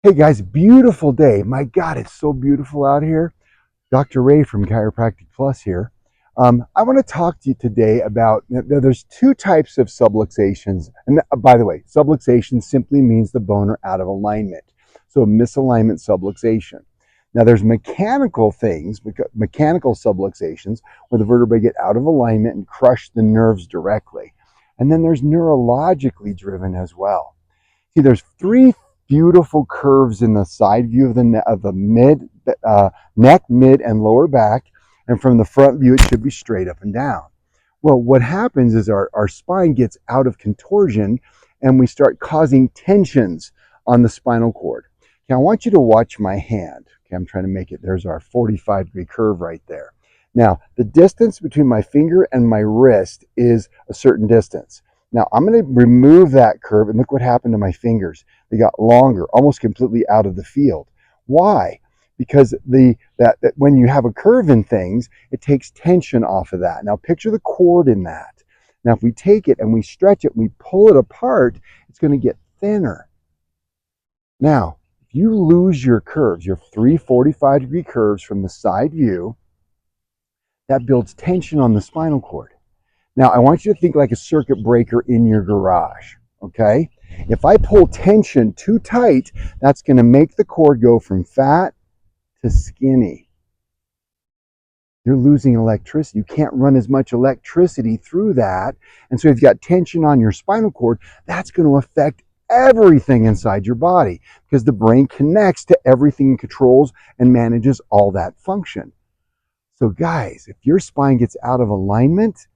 Hey guys, beautiful day. My God, it's so beautiful out here. Dr. Ray from Chiropractic Plus here. I want to talk to you today about, there's two types of subluxations. And by the way, subluxation simply means the bone are out of alignment. So a misalignment subluxation. Now there's mechanical things, mechanical subluxations, where the vertebrae get out of alignment and crush the nerves directly. And then there's neurologically driven as well. See, there's three beautiful curves in the side view of the neck, mid, and lower back. And from the front view, it should be straight up and down. Well, what happens is our spine gets out of contortion and we start causing tensions on the spinal cord. Now, I want you to watch my hand. Okay, I'm trying to make it. There's our 45-degree curve right there. Now, the distance between my finger and my wrist is a certain distance. Now, I'm going to remove that curve, and look what happened to my fingers. They got longer, almost completely out of the field. Why? Because that when you have a curve in things, it takes tension off of that. Now, picture the cord in that. Now, if we take it and we stretch it, we pull it apart, it's going to get thinner. Now, if you lose your curves, your three 45-degree curves from the side view, that builds tension on the spinal cord. Now, I want you to think like a circuit breaker in your garage, okay? If I pull tension too tight, that's going to make the cord go from fat to skinny. You're losing electricity. You can't run as much electricity through that. And so if you've got tension on your spinal cord, that's going to affect everything inside your body because the brain connects to everything and controls and manages all that function. So guys, if your spine gets out of alignment,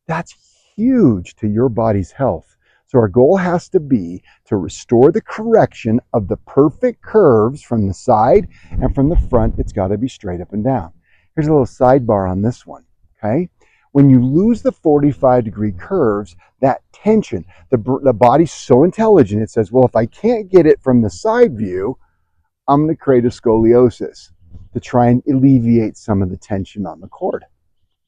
that's huge to your body's health. So our goal has to be to restore the correction of the perfect curves from the side and from the front. It's got to be straight up and down. Here's a little sidebar on this one, okay? When you lose the 45-degree curves, that tension, the body's so intelligent, it says, well, if I can't get it from the side view, I'm going to create a scoliosis to try and alleviate some of the tension on the cord.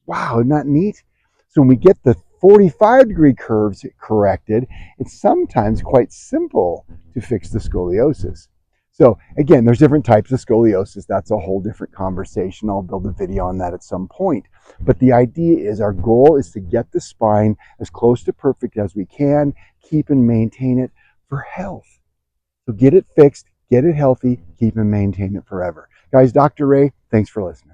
Wow, isn't that neat? So when we get the 45-degree curves corrected, it's sometimes quite simple to fix the scoliosis. So again, there's different types of scoliosis. That's a whole different conversation. I'll build a video on that at some point. But the idea is our goal is to get the spine as close to perfect as we can, keep and maintain it for health. So get it fixed, get it healthy, keep and maintain it forever. Guys, Dr. Ray, thanks for listening.